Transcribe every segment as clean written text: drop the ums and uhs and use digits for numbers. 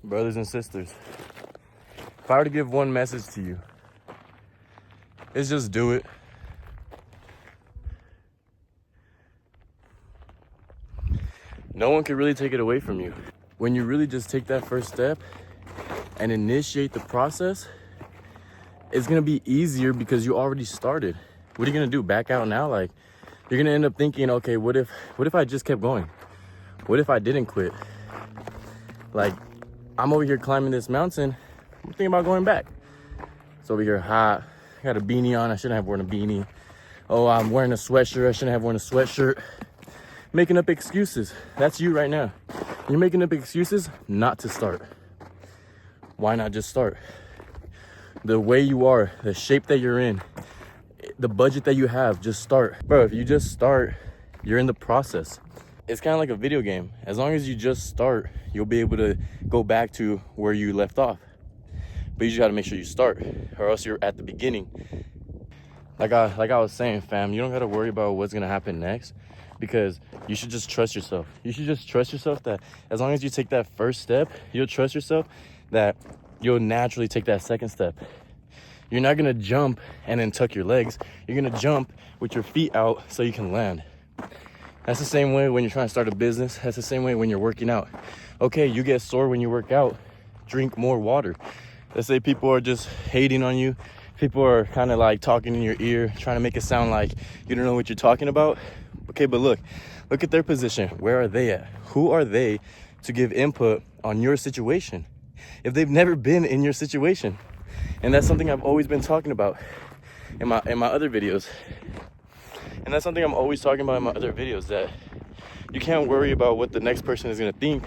Brothers and sisters, if I were to give one message to you, it's just do it. No one can really take it away from you. When you really just take that first step and initiate the process, it's gonna be easier because you already started. What are you gonna do? Back out now? Like, you're gonna end up thinking, okay, what if I just kept going? What if I didn't quit? Like, I'm over here climbing this mountain, I'm thinking about going back. It's over here hot, I got a beanie on, I shouldn't have worn a beanie. Oh, I'm wearing a sweatshirt, I shouldn't have worn a sweatshirt. Making up excuses. That's you right now. You're making up excuses not to start. Why not just start? The way you are, the shape that you're in, the budget that you have, just start. Bro, if you just start, you're in the process. It's kind of like a video game. As long as you just start, you'll be able to go back to where you left off. But you just gotta make sure you start, or else you're at the beginning. Like I was saying, fam, you don't gotta worry about what's gonna happen next, because you should just trust yourself. You should just trust yourself that as long as you take that first step, you'll trust yourself that you'll naturally take that second step. You're not gonna jump and then tuck your legs. You're gonna jump with your feet out so you can land. That's the same way when you're trying to start a business. That's the same way when you're working out. Okay, you get sore when you work out, drink more water. Let's say people are just hating on you. People are kind of like talking in your ear, trying to make it sound like you don't know what you're talking about. Okay, but look at their position. Where are they at? Who are they to give input on your situation if they've never been in your situation? And that's something I've always been talking about in my other videos. And that's something I'm always talking about in my other videos, that you can't worry about what the next person is gonna think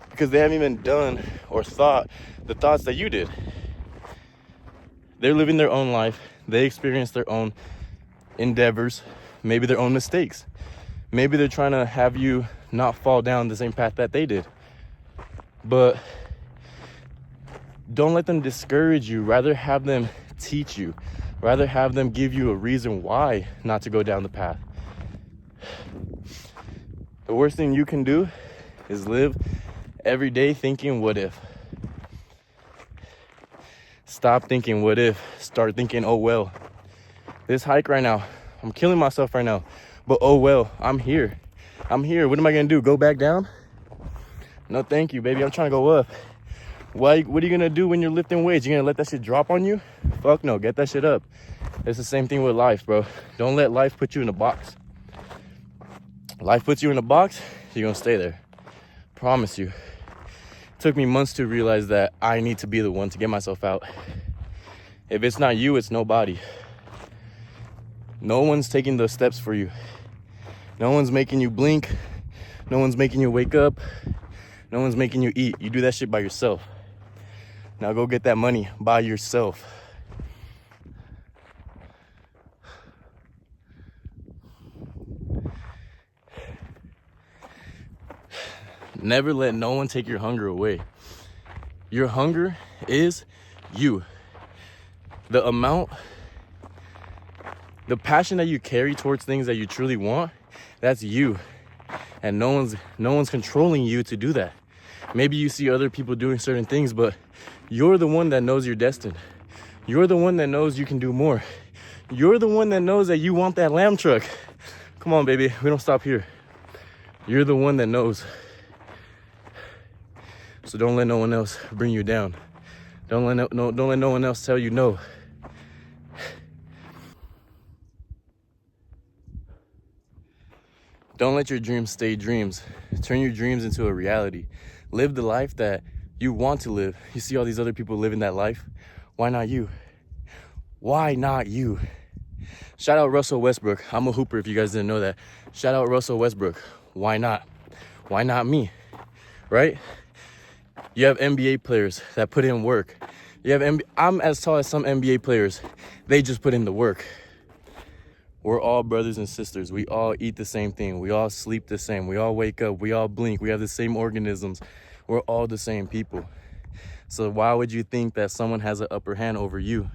because they haven't even done or thought the thoughts that you did. They're living their own life. They experience their own endeavors, maybe their own mistakes. Maybe they're trying to have you not fall down the same path that they did. But don't let them discourage you. Rather have them teach you. Rather have them give you a reason why not to go down the path. The worst thing you can do is live every day thinking, what if? Stop thinking, what if? Start thinking, oh well. This hike right now, I'm killing myself right now. But oh well, I'm here. I'm here. What am I gonna do? Go back down? No, thank you, baby. I'm trying to go up. What are you gonna do when you're lifting weights? You're gonna let that shit drop on you? Fuck no, get that shit up. It's the same thing with life, bro. Don't let life put you in a box. Life puts you in a box, you're gonna stay there. Promise you. It took me months to realize that I need to be the one to get myself out. If it's not you, it's nobody. No one's taking those steps for you. No one's making you blink. No one's making you wake up. No one's making you eat. You do that shit by yourself. Now go get that money by yourself. Never let no one take your hunger away. Your hunger is you. The amount, the passion that you carry towards things that you truly want, that's you. And no one's controlling you to do that. Maybe you see other people doing certain things, but you're the one that knows you're destined. You're the one that knows you can do more. You're the one that knows that you want that lamb truck. Come on, baby, we don't stop here. You're the one that knows. So don't let no one else bring you down. Don't let no one else tell you no. Don't let your dreams stay dreams. Turn your dreams into a reality. Live the life that you want to live. You see all these other people living that life. Why not you? Why not you? Shout out Russell Westbrook. I'm a hooper if you guys didn't know that. Shout out Russell Westbrook. Why not? Why not me? Right? You have NBA players that put in work. I'm as tall as some NBA players. They just put in the work. We're all brothers and sisters. We all eat the same thing. We all sleep the same. We all wake up. We all blink. We have the same organisms. We're all the same people. So why would you think that someone has an upper hand over you?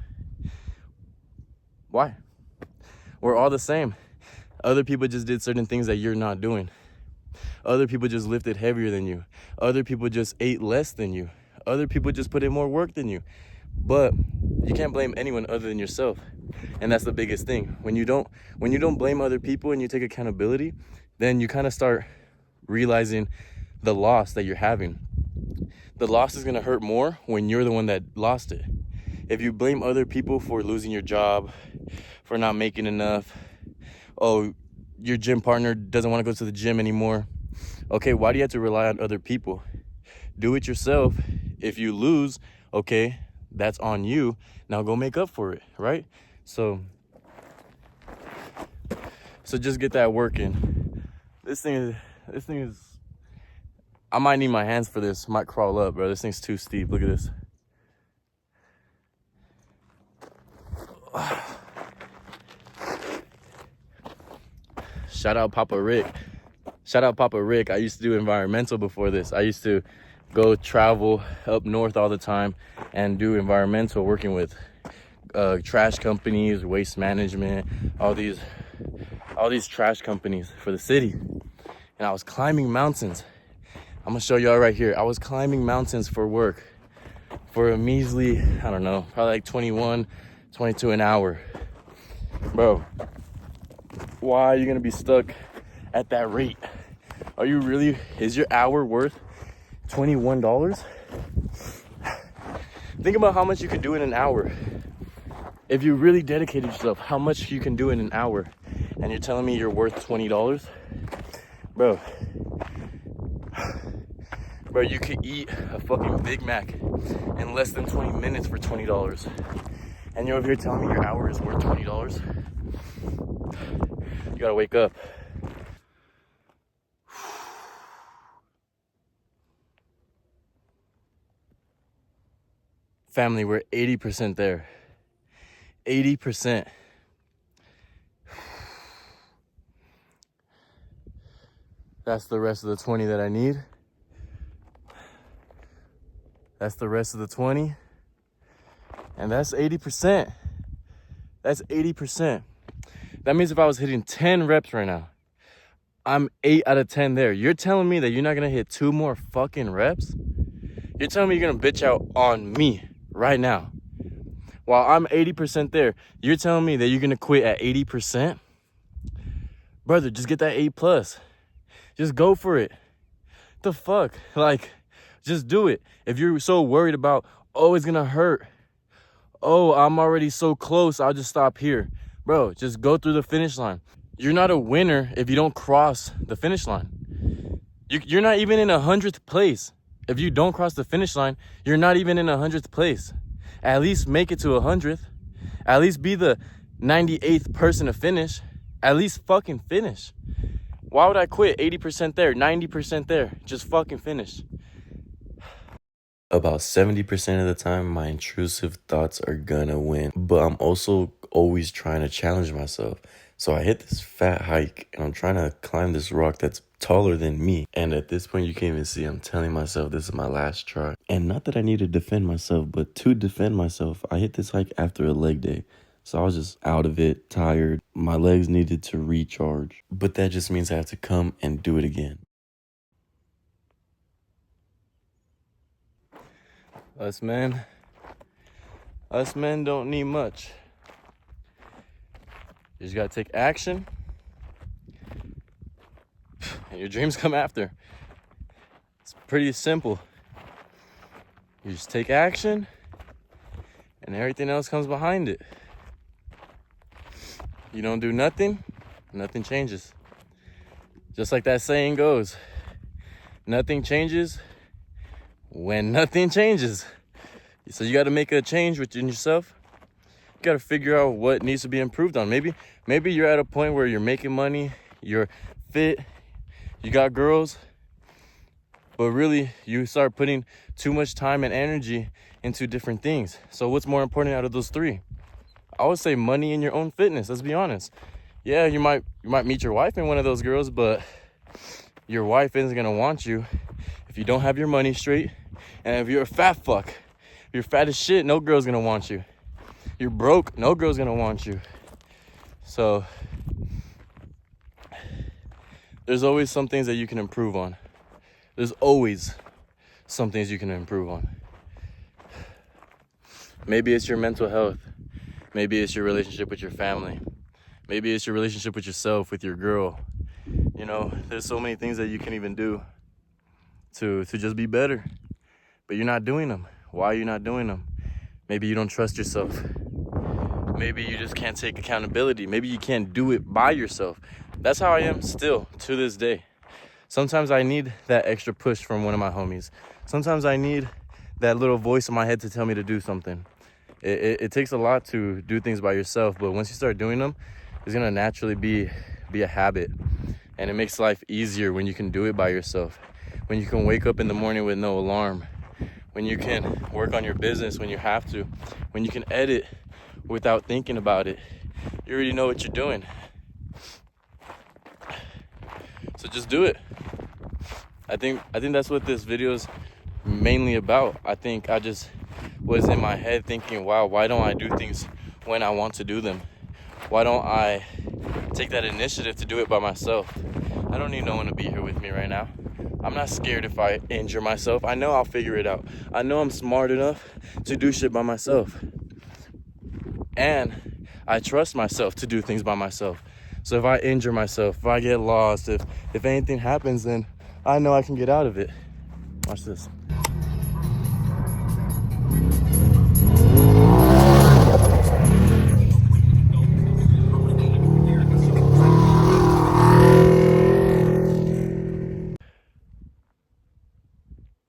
Why? We're all the same. Other people just did certain things that you're not doing. Other people just lifted heavier than you. Other people just ate less than you. Other people just put in more work than you. But you can't blame anyone other than yourself. And that's the biggest thing. When you don't blame other people and you take accountability, then you kind of start realizing the loss that you're having. The loss is going to hurt more when you're the one that lost it. If you blame other people for losing your job, for not making enough, oh, your gym partner doesn't want to go to the gym anymore. Okay, why do you have to rely on other people? Do it yourself. If you lose, okay, that's on you. Now go make up for it, right? So just get that work in. This thing is, I might need my hands for this. I might crawl up, bro. This thing's too steep. Look at this. Shout out Papa Rick. I used to do environmental before this. I used to go travel up north all the time and do environmental, working with trash companies, waste management, all these trash companies for the city. And I was climbing mountains. I'm gonna show y'all right here. I was climbing mountains for work for a measly, I don't know, probably like 21, 22 an hour. Bro, why are you gonna be stuck at that rate? Are you really, is your hour worth $21? Think about how much you could do in an hour. If you really dedicated yourself, how much you can do in an hour, and you're telling me you're worth $20? Bro, you could eat a fucking Big Mac in less than 20 minutes for $20. And you're over here telling me your hour is worth $20? You gotta wake up. Family, we're 80% there. 80%. That's the rest of the 20 that I need. That's the rest of the 20. And that's 80%. That's 80%. That means if I was hitting 10 reps right now, I'm 8 out of 10 there. You're telling me that you're not gonna hit 2 more fucking reps? You're telling me you're gonna bitch out on me right now. While I'm 80% there, you're telling me that you're gonna quit at 80%? Brother, just get that 8+. Just go for it. The fuck? Like, just do it. If you're so worried about, oh, it's gonna hurt. Oh, I'm already so close, I'll just stop here. Bro, just go through the finish line. You're not a winner if you don't cross the finish line. You're not even in 100th place. If you don't cross the finish line, you're not even in 100th place. At least make it to 100th. At least be the 98th person to finish. At least fucking finish. Why would I quit 80% there, 90% there? Just fucking finish. About 70% of the time, my intrusive thoughts are gonna win. But I'm also always trying to challenge myself. So I hit this fat hike and I'm trying to climb this rock that's taller than me. And at this point, you can't even see, I'm telling myself this is my last try. And not that I need to defend myself, but to defend myself, I hit this hike after a leg day. So I was just out of it, tired. My legs needed to recharge. But that just means I have to come and do it again. Us men don't need much. You just gotta take action, and your dreams come after. It's pretty simple. You just take action, and everything else comes behind it. You don't do nothing, nothing changes. Just like that saying goes, nothing changes when nothing changes. So you got to make a change within yourself. You got to figure out what needs to be improved on. Maybe you're at a point where you're making money, you're fit, you got girls, but really you start putting too much time and energy into different things. So what's more important out of those three? I would say money and your own fitness. Let's be honest. Yeah, you might meet your wife in one of those girls, but your wife isn't gonna want you if you don't have your money straight. And if you're a fat fuck, if you're fat as shit, no girl's gonna want you. You're broke, no girl's gonna want you. So there's always some things that you can improve on. There's always some things you can improve on. Maybe it's your mental health. Maybe it's your relationship with your family. Maybe it's your relationship with yourself, with your girl. You know, there's so many things that you can even do to just be better, but you're not doing them. Why are you not doing them? Maybe you don't trust yourself. Maybe you just can't take accountability. Maybe you can't do it by yourself. That's how I am still to this day. Sometimes I need that extra push from one of my homies. Sometimes I need that little voice in my head to tell me to do something. It takes a lot to do things by yourself, but once you start doing them, it's gonna naturally be a habit. And it makes life easier when you can do it by yourself. When you can wake up in the morning with no alarm. When you can work on your business when you have to. When you can edit without thinking about it. You already know what you're doing. So just do it. I think that's what this video is mainly about. I think I just was in my head thinking, wow, why don't I do things when I want to do them? Why don't I take that initiative to do it by myself? I don't need no one to be here with me right now. I'm not scared if I injure myself. I know I'll figure it out. I know I'm smart enough to do shit by myself. And I trust myself to do things by myself. So if I injure myself, if I get lost, if anything happens, then I know I can get out of it. Watch this.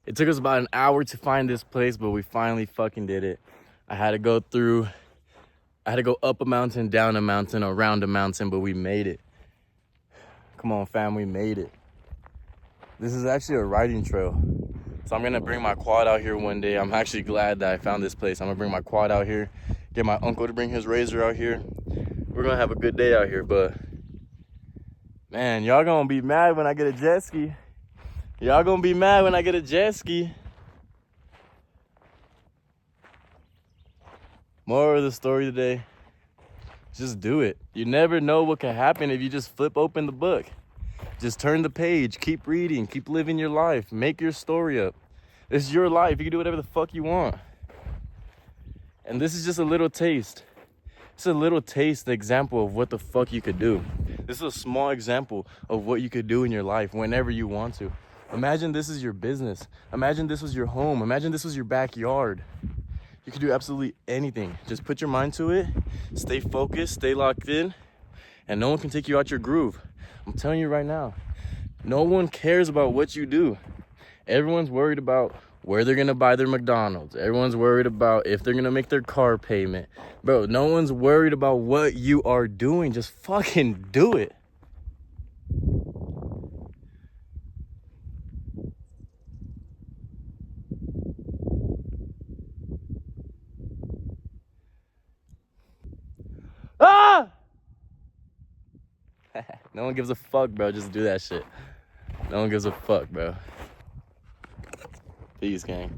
It took us about an hour to find this place, but we finally fucking did it. I had to go up a mountain, down a mountain, around a mountain, but we made it. Come on, fam, we made it. This is actually a riding trail. So I'm gonna bring my quad out here one day. I'm actually glad that I found this place. I'm gonna bring my quad out here, get my uncle to bring his razor out here. We're gonna have a good day out here, but man, y'all gonna be mad when I get a jet ski. Y'all gonna be mad when I get a jet ski. Moral of the story today, just do it. You never know what can happen if you just flip open the book. Just turn the page, keep reading, keep living your life, make your story up. It's your life, you can do whatever the fuck you want. And this is just a little taste. It's a little taste, the example of what the fuck you could do. This is a small example of what you could do in your life whenever you want to. Imagine this is your business. Imagine this was your home. Imagine this was your backyard. You can do absolutely anything. Just put your mind to it, stay focused, stay locked in, and no one can take you out your groove. I'm telling you right now, no one cares about what you do. Everyone's worried about where they're gonna buy their McDonald's. Everyone's worried about if they're gonna make their car payment. Bro, no one's worried about what you are doing. Just fucking do it. Ah! No one gives a fuck, bro. Just do that shit. No one gives a fuck, bro. Peace, gang.